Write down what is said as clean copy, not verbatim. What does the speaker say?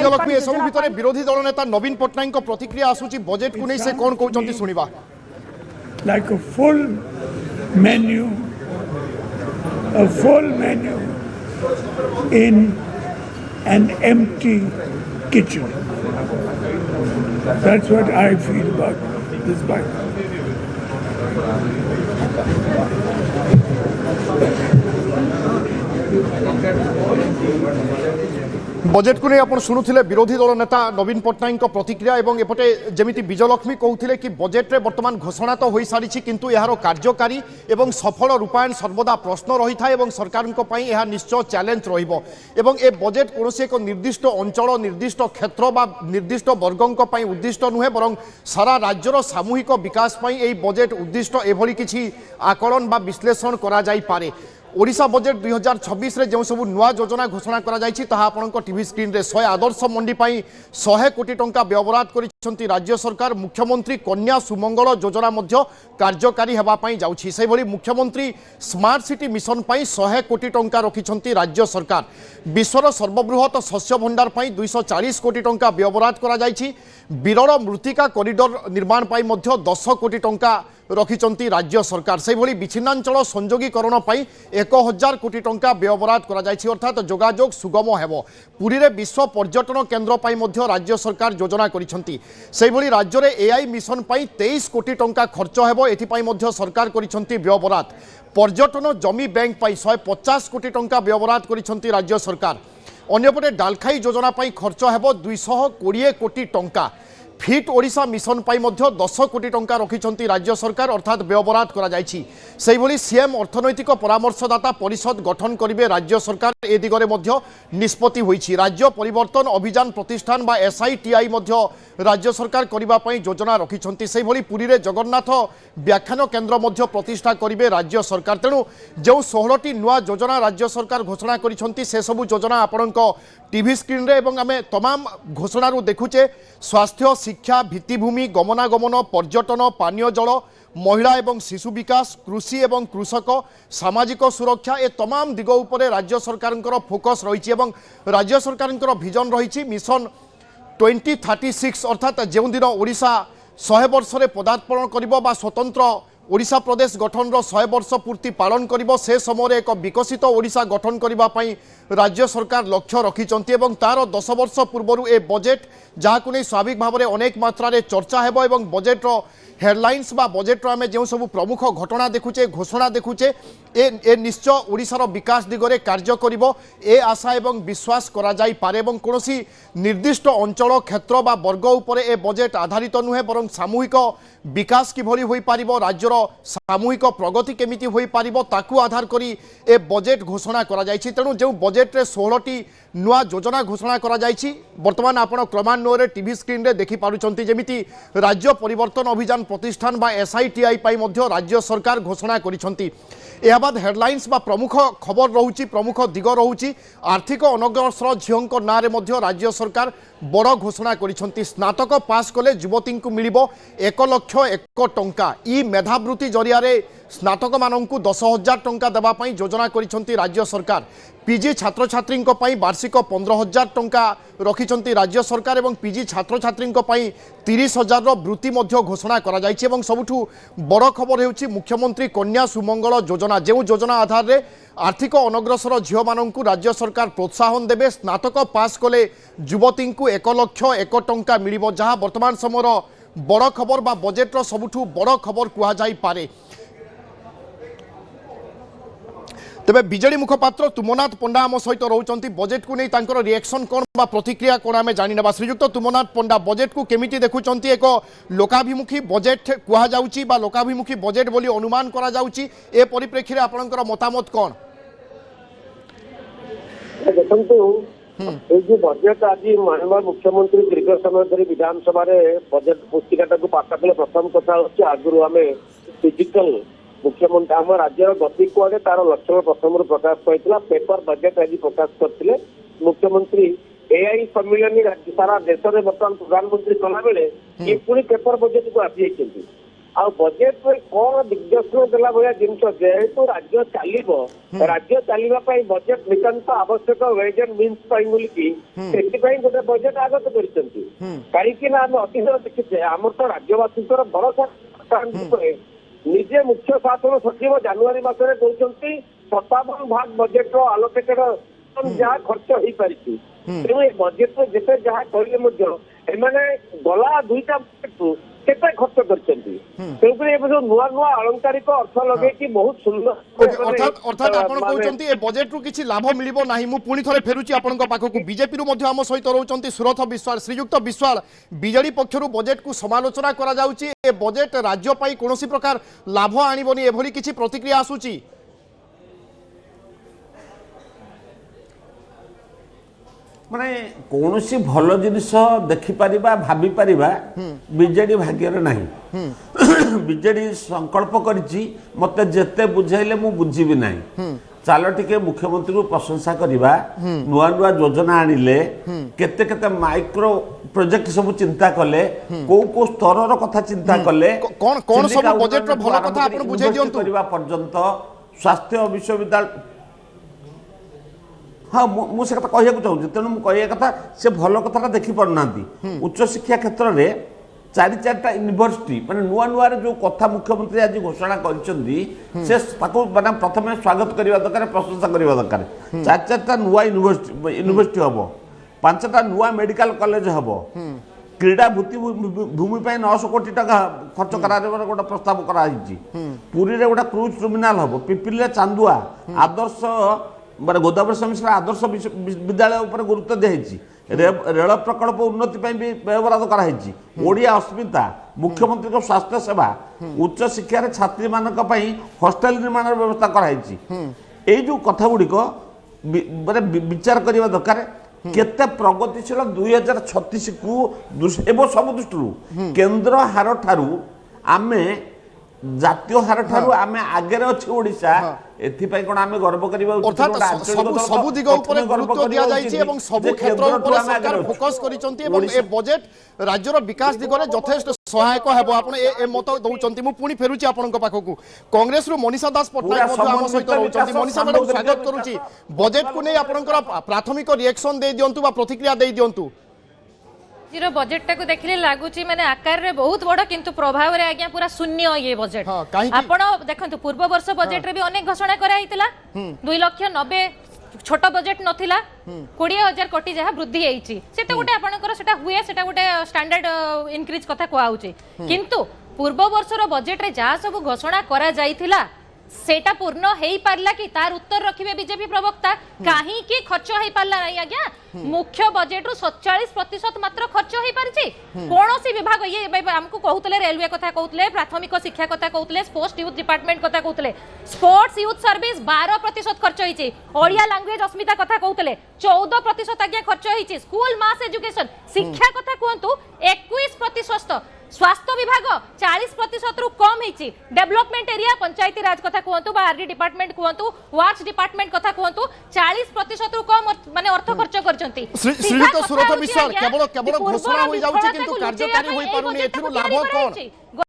विजयलक्ष्मी ए सब भितर विरोधी दल नेता नवीन पट्टनायक प्रतिक्रिया आसुची बजेट को नहीं से कौन कहउचंती सुनिबा like a full menu in an empty kitchen. That's what I feel about this budget. Budget को नहीं आप शुणुले विरोधी दल नेता नवीन पट्टनायक प्रतिक्रिया और एपटे जमी विजयलक्ष्मी कहते कि बजेट रे वर्तमान घोषणा तो हो सारी किंतु यार कार्यकारी और सफल रूपायन सर्वदा प्रश्न रही था सरकार यह निश्चय चैलेंज रहा ए बजेट कौन एक निर्दिष्ट अंचल निर्दिष्ट क्षेत्र बा निर्दिष्ट वर्गों उद्दिष्ट नुहे बर सारा राज्यर सामूहिक विकास बजेट उद्दिष्ट एभली किसी आकलन बा विश्लेषण करा जाई पारे। ओडिशा बजेट 2026 रे जो सब नुआ योजना घोषणा करा जायछि ताहा आपनक टीवी स्क्रीन रे 100 आदर्श मंडी पाई 100 कोटी टंका व्यवहार करिसंती राज्य सरकार। मुख्यमंत्री कन्या सुमंगल योजना मध्य कार्यकारी हेबा पाई जाउछि सेहि भली मुख्यमंत्री स्मार्ट सिटी मिशन पाई 100 कोटी टंका रखिसंती राज्य सरकार। विश्वर सर्वबृहत शस्य भंडार पाई 240 कोटी टंका व्यवहार करा जायछि। विरल मृत्तिका कॉरिडोर निर्माण पाई मध्य 10 कोटी टंका रखिंट राज्य सरकार। से भली विच्छिन्नांचल संयोगीकरण 1000 कोटी टंका व्यवहार कर अर्थात जोगाजोग सुगम हेबो। पुरी रे विश्व पर्यटन केन्द्र पाई मध्य राज्य सरकार योजना करिसेंती। से भली राज्य रे एआई मिशन पाई 23 कोटी टंका खर्च हेबो एथिपाई मध्य सरकार करिसेंती व्यवहार। पर्यटन जमी बैंक पाई 150 कोटी टंका व्यवहार करिसेंती राज्य सरकार। अन्यपटे डालखाई योजना पाई खर्च हेबो 220 कोटी टंका। फिट ओडिशा मिशन पाई मध्य 10 कोटी टंका रखिंट राज्य सरकार अर्थात व्यवहार करा जायछि। सेहि भली सीएम अर्थनैतिक परामर्शदाता परिषद गठन करिवे राज्य सरकार ए दिगरे मध्य निष्पत्ति होईछि। राज्य परिवर्तन अभियान प्रतिष्ठान बा एसआईटीआई मध्य राज्य सरकार करिबा पई योजना रखिंट। सेहि भली पुरी रे जगन्नाथ व्याख्यान केन्द्र मध्य प्रतिष्ठा करिवे राज्य सरकार। तेणु जो 16टी नुआ योजना राज्य सरकार घोषणा करिसेंती से सबु योजना आपनक टीवी स्क्रीन रे एवं आमे तमाम घोषणा रु देखुचे। स्वास्थ्य शिक्षा भित्तिभूमि गमनागमन पर्यटन पानीय जल महिला एवं शिशु विकास कृषि एवं कृषक सामाजिक सुरक्षा ए तमाम दिग उपरे राज्य सरकार फोकस रही राज्य सरकार विजन रही मिशन 2036 अर्थात जो दिन ओडिशा 100 वर्ष रे पदार्पण करिबो बा स्वतंत्र ओडिशा प्रदेश गठन 100 वर्ष पूर्ति पालन करिबो से समय एक विकसित ओडिशा गठन करिबा पई राज्य सरकार लक्ष्य रखिचंती एवं तार 10 वर्ष पूर्व ए बजेट जहाकु नै स्वाभाविक भाव में अनेक मात्रा रे चर्चा हेबो एवं बजेट रो हेडलाइंस बा बजेट रो आमे जो सब प्रमुख घटना देखुचे घोषणा देखुचे ए निश्चय ओडिशार विकास दिगरे कार्य करिबो ए आशा एवं विश्वास करा जाई पारे एवं कोनोसी निर्दिष्ट अंचल क्षेत्र बा वर्ग उपरे ए बजेट आधारित नुहे बरं सामूहिक विकास किभली होई पारिबो राज्यर सामूहिक प्रगति केमिति होई पारिबो ताकू आधार करी ए बजेट घोषणा करा जायछि। तेणु जो बजेट रे 16टी नुआ योजना घोषणा करा जायछि वर्तमान आपण क्रमान्वये टीवी स्क्रीन रे देखि पारुचंती जेमिति राज्य परिवर्तन अभियान प्रतिष्ठान बा एसआईटीआई पाई मध्य राज्य सरकार घोषणा करिसंती। एहा बाद हेडलाइंस बा प्रमुख खबर रहुची प्रमुख दिग रहुची आर्थिक अनग्रसर झियों ना रे मध्य राज्य सरकार बड़ घोषणा करिसंती। स्नातक पास कले युवती को मिलिबो 1 लाख 1 टंका ई मेधावृत्ति जरिया रे स्नातक मानंकु 10,000 टंका देवा पई योजना करिसंती राज्य सरकार। पीजी छात्र छात्री वार्षिक 15,000 टंका रखिंट राज्य सरकार एवं पीजी छात्र छात्री 30,000 वृत्ति मध्य घोषणा करा जायछि। एवं सबुठु बड़ खबर हेउछि मुख्यमंत्री कन्या सुमंगल योजना जो योजना आधार रे आर्थिक अनग्रसर झियो मानंकु राज्य सरकार प्रोत्साहन देबे। स्नातक पास कले युवती को 1 लाख 1 टंका मिलिबो जहां वर्तमान समयर बड़ खबर बा बजेट रो सबुठु बड़ खबर कुहा जाई पारे। तेबे बीजेडी मुखपात्र तुमनाथ पंडा आम सहित रोचंती बजेट को नहीं तांकर रिएक्शन कौन बा प्रतिक्रिया कौन आम जानिनेबा। श्रीयुक्त तुमनाथ पंडा बजेट को केमिति देखुचंती एक लोकाभिमुखी बजेट कुहा जाउची बा लोकाभिमुखी बजेट बोली अनुमान करा जाउची ए परिप्रेक्षी रे आपनकर मतामत कौन? देखंतु ए जो बजेट आज माननीय मुख्यमंत्री दीर्घ समय धरी विधानसभा रे बजेट पुस्तिकाटा को पास कले प्रथम कथा होची आगुरु आमे फिजिकल मुख्यमंत्री आम राज्य गति कुआडे तार लक्षण प्रथम प्रकाश पाइला पेपर बजेट आज प्रकाश करते मुख्यमंत्री एआई सम्मिलन सारा देश में बर्तमान प्रधानमंत्री कला बेले ये पुणी पेपर बजेट को आसी ଆଉ ବଜେଟରେ କଣ ଦିଗ୍ଦର୍ଶନ ଦେଲା ଭଳିଆ ଜିନିଷ ଯେହେତୁ ରାଜ୍ୟ ଚାଲିବ ରାଜ୍ୟ ଚାଲିବା ପାଇଁ ବଜେଟ ନିତାନ୍ତ ଆବଶ୍ୟକ ୱେଜ୍ ଆଣ୍ଡ ମିନ୍ସ ପାଇଁ ବୋଲିକି ସେଥିପାଇଁ ଗୋଟେ ବଜେଟ ଆଗତ କରିଛନ୍ତି। କାହିଁକି ନା ଆମେ ଅତୀତରେ ଦେଖିଛେ ଆମର ତ ରାଜ୍ୟବାସୀଙ୍କର ଭରସା ଉପରେ ନିଜେ ମୁଖ୍ୟ ଶାସନ ସଚିବ ଜାନୁଆରୀ ମାସରେ ଦଉଛନ୍ତି 57% ବଜେଟର ଆଲୋକେଟେଡ ଯାହା ଖର୍ଚ୍ଚ ହେଇପାରିଛି। ତେଣୁ ଏ ବଜେଟରେ ଯେତେ ଯାହା କହିଲେ ମଧ୍ୟ ଏମାନେ ଗଲା ଦୁଇଟା ବଜେଟରୁ କେତେ ଖର୍ଚ୍ଚ କରିଛନ୍ତି। ତେଣୁକରି ଏବେ ଯୋଉ ନୂଆ ନୂଆ ଆଳଙ୍କାରିକ ଅର୍ଥ ଲଗେଇକି ବହୁତ ସୁନ୍ଦର অর্থাৎ ଆପଣ କହୁଛନ୍ତି ଏ ବଜେଟରୁ କିଛି ଲାଭ ମିଳିବ ନାହିଁ। ମୁଁ ପୁଣି ଥରେ ଫେରୁଛି ଆପଣଙ୍କ ପାଖକୁ। ବିଜେପିରୁ ମଧ୍ୟ ଆମ ସହିତ ରହୁଛନ୍ତି ସୁରଥ ବିଶ୍ୱାଳ। ଶ୍ରୀଯୁକ୍ତ ବିଶ୍ୱାଳ, ବିଜେଡି ପକ୍ଷରୁ ବଜେଟକୁ ସମାଲୋଚନା କରାଯାଉଛି। ଏ ବଜେଟ ରାଜ୍ୟ ପାଇଁ କୌଣସି ପ୍ରକାର ଲାଭ ଆଣିବନି ଏଭଳି କିଛି ପ୍ରତିକ୍ରିୟା ଆସୁଛି। ମାନେ କୌଣସି ଭଲ ଜିନିଷ ଦେଖିପାରିବା ଭାବିପାରିବା ବିଜେଡି ଭାଗ୍ୟରେ ନାହିଁ। ବିଜେଡି ସଂକଳ୍ପ କରିଛି ମତେ ଯେତେ ବୁଝାଇଲେ ମୁଁ ବୁଝିବି ନାହିଁ। ଚାଲ ଟିକେ ମୁଖ୍ୟମନ୍ତ୍ରୀଙ୍କୁ ପ୍ରଶଂସା କରିବା। ନୂଆ ନୂଆ ଯୋଜନା ଆଣିଲେ, କେତେ କେତେ ମାଇକ୍ରୋ ପ୍ରୋଜେକ୍ଟ ସବୁ ଚିନ୍ତା କଲେ, କୋଉ କୋଉ ସ୍ତରର କଥା ଚିନ୍ତା କଲେ, କଣ ସବୁ ବଜେଟର ଭଲ କଥା ଆପଣ ବୁଝାଇ ଦିଅନ୍ତୁ। କରିବା ପର୍ଯ୍ୟନ୍ତ ସ୍ୱାସ୍ଥ୍ୟ ବିଶ୍ୱବିଦ୍ୟାଳୟ हाँ मुझे कथा कहूँ चाहूँ तेणु मुझे कथा से भल कथा देखी पारना उच्चशिक्षा क्षेत्र में चारि चार्टा यूनिवर्सिटी माने नुआ नुआ जो कथा मुख्यमंत्री आज घोषणा कर प्रथम स्वागत करने दरकार प्रशंसा करने दरकार। चार चार्टा नुआ यूनिवर्सिटी हम 5टा नुआ मेडिकल कॉलेज हम क्रीड़ा भूमि 900 कोटी टका खर्च कर गोटे प्रस्ताव कराई। पुरी रे गोटे क्रूज टर्मिनाल हम पिपिली चांदुआ आदर्श माने गोदावरी मिश्र आदर्श विद्यालय उपर गुरुत्व दिखाई। रेल प्रकल्प उन्नति भी व्यवहार कराई। ओडिया अस्मिता मुख्यमंत्री को स्वास्थ्य सेवा उच्च शिक्षा छात्री मान हॉस्टेल निर्माण व्यवस्था कराई। यही जो कथा गुड़िक विचार करने दरकार केते प्रगतिशील 2036 को एवं सब दृष्टि केन्द्र हार ठारू आमे जातीय हार ठारू आमे आगे अच्छे ओडिशा एथिपाई कोन आमे गर्व करिबा उचित। अर्थात सब दिग ऊपर गुरुत्व दिया जायछि एवं सब क्षेत्र ऊपर सरकार फोकस करिसंती एवं ए बजेट राज्यर विकास दिगरे यथेष्ट सहायक हेबो। आपण ए मत दउचंती। मु पुनी फेरुची आपनक पाखकू। कांग्रेस रु मनीषा दास पटनायक मध्य हम सहित रहउचंती। मनीषा मैडम स्वागत करूची। बजेट को नै आपनकर प्राथमिक रिएक्शन दे दियंतु बा प्रतिक्रिया दे दियंतु। जीरो बजेट टाको देखले लागुची माने आकार रे बहुत बड़ किंतु प्रभाव रे आज्ञा पूरा शून्य ये बजेट। आपण देखंतु पूर्व वर्ष बजेट रे भी अनेक घोषणा करा हितला। 2,90,000 छोट बजेट नथिला 20,000 कोटी जहा वृद्धि हेइची। सेटा गोटे आपनकर सेटा हुए सेटा गोटे स्टैंडर्ड इंक्रीज कथा को आउची। किंतु पूर्व वर्ष रो बजेट रे जहा सब घोषणा करा जाइथिला सेटा पूर्ण हेई पारला कि तार उत्तर रखिबे बीजेपी प्रवक्ता काहे कि खर्च हेई पारला नै आज्ञा। मुख्य बजेट रु 47% मात्र खर्च हेई पारछि। कोनोसी विभाग ये हमकु कहउतले रेलवे कथा कहउतले प्राथमिक शिक्षा कथा कहउतले स्पोर्ट्स यूथ डिपार्टमेंट कथा कहउतले स्पोर्ट्स यूथ सर्विस 12% खर्च हेइछि। ओडिया लैंग्वेज अस्मिता कथा कहउतले 14% आज्ञा खर्च हेइछि। स्कूल मास एजुकेशन शिक्षा कथा कहंतु 21%। स्वास्थ्य विभाग 40% रु कम हेछि। डेवलपमेंट एरिया पंचायती राज कथा कहंतु बा आरडी डिपार्टमेंट कहंतु वर्क्स डिपार्टमेंट कथा कहंतु 40% रु कम माने अर्थ खर्च करचंती। श्रीयुक्त सुरथ विश्वाल केवल घोषणा होई जाउछि किंतु कार्यकारी होई पारुनी। एथिरु लाभ कोन?